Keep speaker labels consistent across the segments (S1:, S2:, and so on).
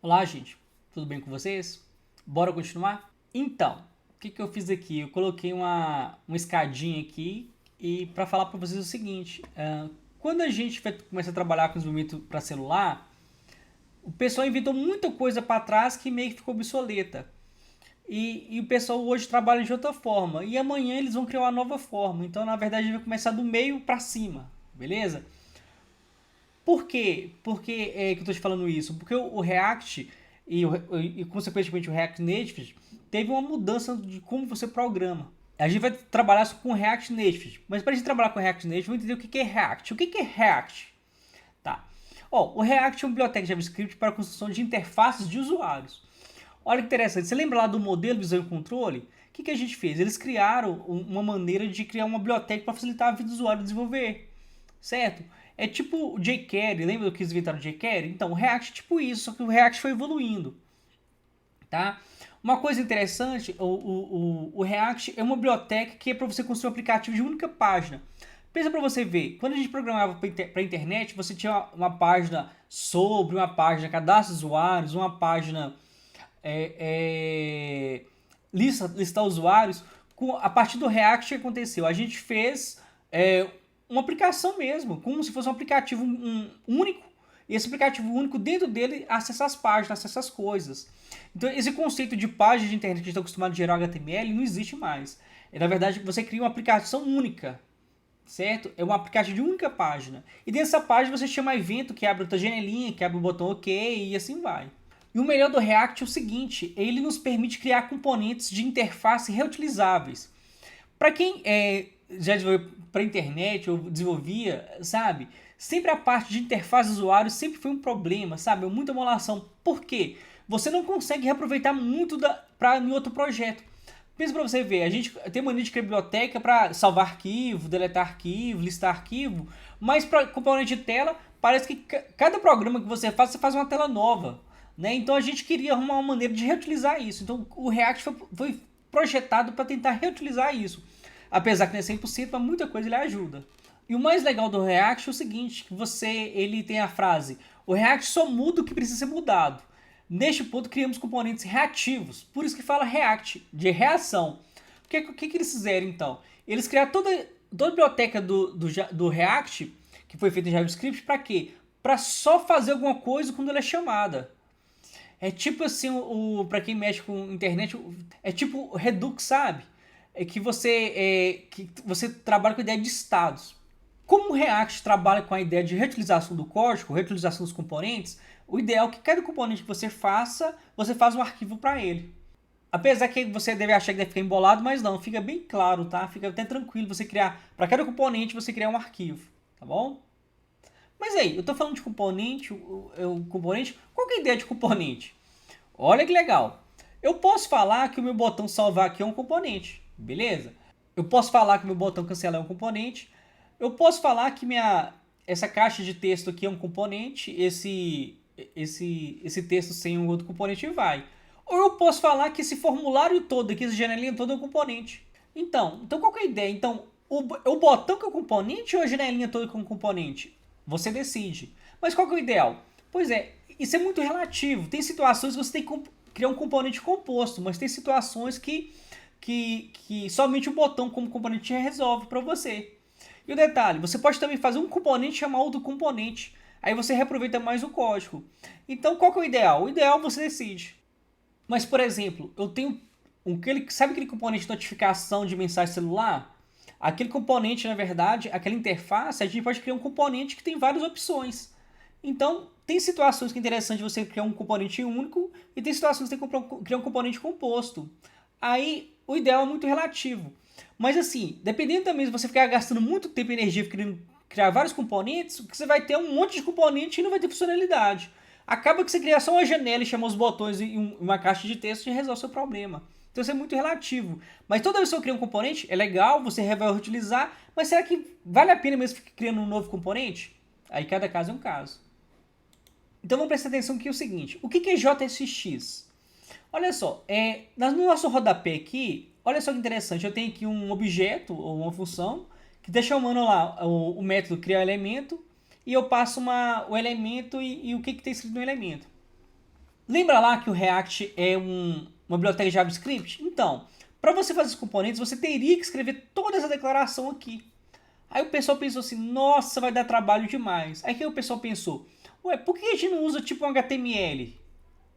S1: Olá, gente. Tudo bem com vocês? Bora continuar? Então, o que eu fiz aqui? Eu coloquei uma escadinha aqui e para falar para vocês o seguinte: quando a gente começa a trabalhar com desenvolvimento para celular, o pessoal inventou muita coisa para trás que meio que ficou obsoleta. E o pessoal hoje trabalha de outra forma. E amanhã eles vão criar uma nova forma. Então, na verdade, a gente vai começar do meio para cima, beleza? Por quê? Porque é que eu estou te falando isso? Porque o React e consequentemente o React Native teve uma mudança de como você programa. A gente vai trabalhar com React Native, mas para a gente trabalhar com React Native, vamos entender o que é React. O que é React? Tá. O React é uma biblioteca de JavaScript para a construção de interfaces de usuários. Olha que interessante, você lembra lá do modelo visão e controle? O que a gente fez? Eles criaram uma maneira de criar uma biblioteca para facilitar a vida do usuário desenvolver, certo? É tipo o jQuery, lembra do que eles inventaram o jQuery? Então, o React é tipo isso, só que o React foi evoluindo, tá? Uma coisa interessante, o React é uma biblioteca que é para você construir um aplicativo de única página. Pensa para você ver, quando a gente programava para a internet, você tinha uma página sobre, uma página cadastro de usuários, uma página listar usuários. A partir do React, o que aconteceu? A gente fez uma aplicação mesmo, como se fosse um aplicativo único. E esse aplicativo único, dentro dele, acessa as páginas, acessa as coisas. Então, esse conceito de página de internet que a gente está acostumado a gerar HTML não existe mais. Na verdade, você cria uma aplicação única, certo? É um aplicativo de única página. E dessa página você chama evento, que abre outra janelinha, que abre o botão OK e assim vai. E o melhor do React é o seguinte, ele nos permite criar componentes de interface reutilizáveis. Para quem já desenvolveu para internet ou desenvolvia, sabe? Sempre a parte de interface do usuário sempre foi um problema, sabe? Muita emulação. Por quê? Você não consegue reaproveitar muito para em outro projeto. Pensa para você ver, a gente tem mania de criar biblioteca para salvar arquivo, deletar arquivo, listar arquivo, mas para componente de tela, parece que cada programa que você faz uma tela nova. Né? Então a gente queria arrumar uma maneira de reutilizar isso. Então o React foi projetado para tentar reutilizar isso. Apesar que não é 100%, mas muita coisa ele ajuda. E o mais legal do React é o seguinte, que ele tem a frase: o React só muda o que precisa ser mudado. Neste ponto criamos componentes reativos, por isso que fala React, de reação. O que eles fizeram então? Eles criaram toda a biblioteca do React, que foi feita em JavaScript, para quê? Para só fazer alguma coisa quando ela é chamada. É tipo assim, para quem mexe com internet, é tipo Redux, sabe? Que você trabalha com a ideia de estados. Como o React trabalha com a ideia de reutilização do código, reutilização dos componentes, o ideal é que cada componente que você faz um arquivo para ele. Apesar que você deve achar que deve ficar embolado, mas não, fica bem claro, tá? Fica até tranquilo você criar, para cada componente você criar um arquivo, tá bom? Mas aí, eu tô falando de componente, componente, qual que é a ideia de componente? Olha que legal. Eu posso falar que o meu botão salvar aqui é um componente, beleza? Eu posso falar que o meu botão cancelar é um componente. Eu posso falar que essa caixa de texto aqui é um componente, esse texto sem um outro componente vai. Ou eu posso falar que esse formulário todo aqui, essa janelinha toda é um componente. Então qual que é a ideia? Então, o botão que é o componente ou a janelinha toda que é um componente? Você decide. Mas qual que é o ideal? Pois é, isso é muito relativo. Tem situações que você tem que criar um componente composto, mas tem situações que somente o botão como componente resolve para você. E o detalhe, você pode também fazer um componente e chamar outro componente. Aí você reaproveita mais o código. Então qual que é o ideal? O ideal você decide. Mas, por exemplo, eu tenho sabe aquele componente de notificação de mensagem celular? Aquele componente, na verdade, aquela interface, a gente pode criar um componente que tem várias opções. Então, tem situações que é interessante você criar um componente único e tem situações que você tem que criar um componente composto. Aí, o ideal é muito relativo. Mas assim, dependendo também se você ficar gastando muito tempo e energia querendo criar vários componentes, você vai ter um monte de componente e não vai ter funcionalidade. Acaba que você cria só uma janela e chama os botões e uma caixa de texto e resolve o seu problema. Então isso é muito relativo. Mas toda vez que eu crio um componente, é legal, você vai utilizar, mas será que vale a pena mesmo ficar criando um novo componente? Aí cada caso é um caso. Então vamos prestar atenção aqui é o seguinte, o que é JSX? Olha só, no nosso rodapé aqui, olha só que interessante, eu tenho aqui um objeto ou uma função que está chamando lá o método criar elemento e eu passo o elemento e o que está escrito no elemento. Lembra lá que o React é uma biblioteca de JavaScript? Então, para você fazer os componentes, você teria que escrever toda essa declaração aqui. Aí o pessoal pensou assim, nossa, vai dar trabalho demais. Aí que o pessoal pensou, ué, por que a gente não usa tipo um HTML?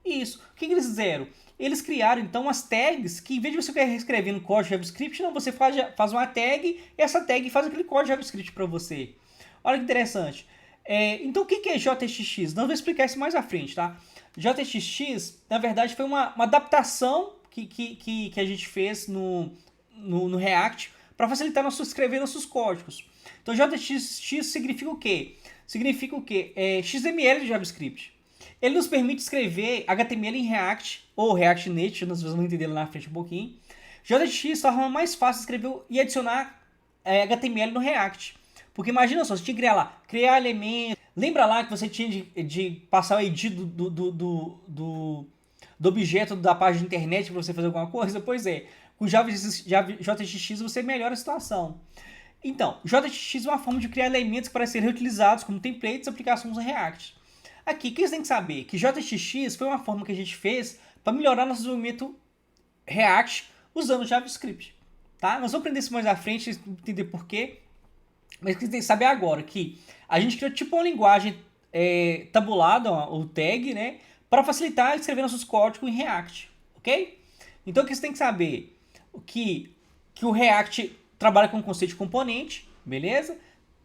S1: Isso. O que eles fizeram? Eles criaram então as tags que, em vez de você escrever no código JavaScript, não, você faz uma tag e essa tag faz aquele código JavaScript para você. Olha que interessante. Então o que é JSX? Nós vamos explicar isso mais à frente, tá? JSX, na verdade, foi uma adaptação que a gente fez no React para facilitar escrever nossos códigos. Então JSX significa o quê? Significa o quê? XML de JavaScript. Ele nos permite escrever HTML em React, ou React Native, nós vamos entender lá na frente um pouquinho. JSX torna mais fácil escrever e adicionar HTML no React. Porque imagina só, você tinha que criar elementos. Lembra lá que você tinha de passar o edit do objeto da página de internet para você fazer alguma coisa? Pois é, com JSX você melhora a situação. Então, JSX é uma forma de criar elementos para serem reutilizados como templates e aplicações no React. Aqui, o que você tem que saber? Que JSX foi uma forma que a gente fez para melhorar nosso desenvolvimento React usando JavaScript. Tá? Nós vamos aprender isso mais à frente, entender porquê. Mas o que você tem que saber agora? Que a gente criou tipo uma linguagem tabulada, ou tag, né? Para facilitar escrever nossos códigos em React. Ok? Então o que você tem que saber? Que o React trabalha com o conceito de componente, beleza?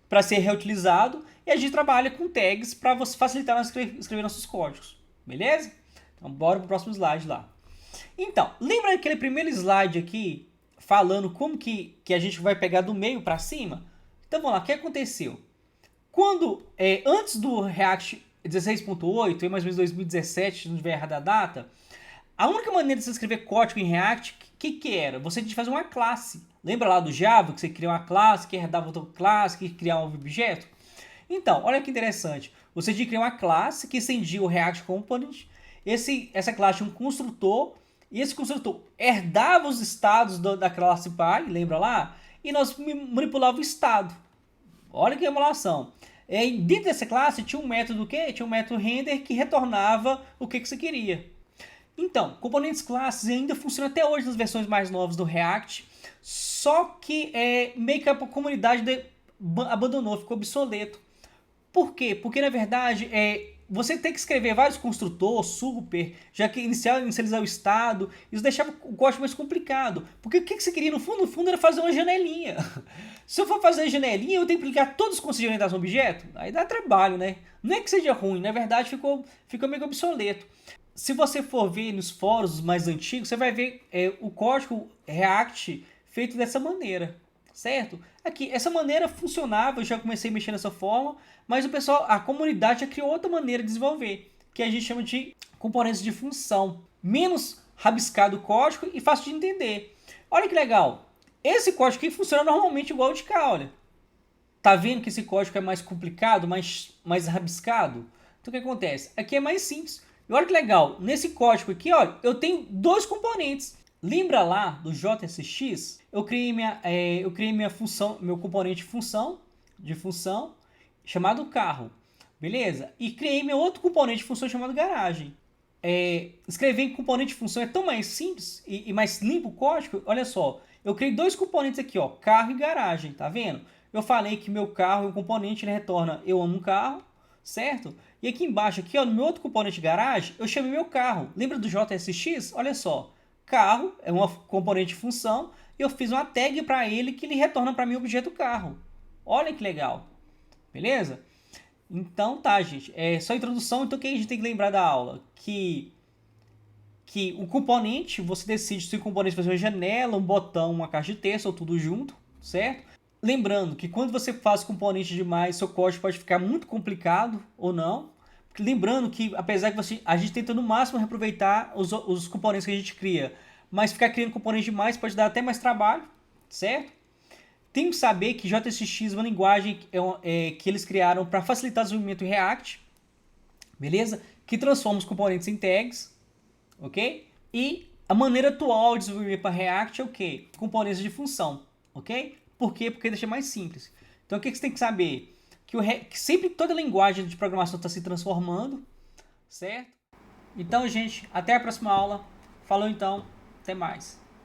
S1: Para ser reutilizado, e a gente trabalha com tags para facilitar escrever nossos códigos, beleza? Então bora pro próximo slide lá. Então, lembra aquele primeiro slide aqui falando como que a gente vai pegar do meio para cima? Então vamos lá, o que aconteceu? Quando, antes do React 16.8, mais ou menos 2017, se não tiver errada a data, a única maneira de você escrever código em React, o que era? Você tinha que fazer uma classe. Lembra lá do Java, que você cria uma classe, que herdava outra classe, que criava um objeto? Então, olha que interessante. Você tinha que criar uma classe que estendia o React Component. Essa classe tinha um construtor, e esse construtor herdava os estados da classe pai, lembra lá? E nós manipulava o estado. Olha que emulação. Dentro dessa classe tinha um método que? Tinha um método render que retornava o que você queria. Então, componentes classes ainda funcionam até hoje nas versões mais novas do React, só que meio que a comunidade abandonou, ficou obsoleto. Por quê? Porque na verdade você tem que escrever vários construtores, super, já que inicializar o estado, isso deixava o código mais complicado. Porque o que você queria no fundo era fazer uma janelinha. Se eu for fazer janelinha, eu tenho que aplicar todos os conceitos de orientação a objeto, aí dá trabalho, né? Não é que seja ruim, na verdade ficou meio obsoleto. Se você for ver nos fóruns mais antigos, você vai ver o código React feito dessa maneira, certo? Aqui, essa maneira funcionava, eu já comecei a mexer nessa forma, mas a comunidade já criou outra maneira de desenvolver, que a gente chama de componentes de função. Menos rabiscado o código e fácil de entender. Olha que legal, esse código aqui funciona normalmente igual o de cá, olha. Tá vendo que esse código é mais complicado, mais rabiscado? Então o que acontece? Aqui é mais simples. E olha que legal, nesse código aqui, olha, eu tenho dois componentes. Lembra lá do JSX? Eu criei minha função, meu componente de função chamado carro, beleza? E criei meu outro componente de função chamado garagem. Escrever em componente de função é tão mais simples e mais limpo o código. Olha só, eu criei dois componentes aqui, ó, carro e garagem, tá vendo? Eu falei que meu carro é um componente, ele retorna eu amo um carro, certo? E aqui embaixo, aqui, ó, no meu outro componente de garagem, eu chamei meu carro. Lembra do JSX? Olha só, carro é uma componente de função e eu fiz uma tag para ele que ele retorna para mim o objeto carro. Olha que legal, beleza? Então tá, gente, é só introdução. Então o que a gente tem que lembrar da aula? Que o componente, você decide se o componente vai ser uma janela, um botão, uma caixa de texto ou tudo junto, certo? Lembrando que quando você faz componente demais, seu código pode ficar muito complicado ou não. Lembrando que, apesar que a gente tenta no máximo reaproveitar os componentes que a gente cria, mas ficar criando componentes demais pode dar até mais trabalho, certo? Tem que saber que JSX é uma linguagem que eles criaram para facilitar o desenvolvimento em React, beleza? Que transforma os componentes em tags, ok? E a maneira atual de desenvolver para React é o quê? Componentes de função, ok? Por quê? Porque deixa mais simples. Então o que você tem que saber? Que sempre toda linguagem de programação está se transformando, certo? Então, gente, até a próxima aula. Falou então, até mais.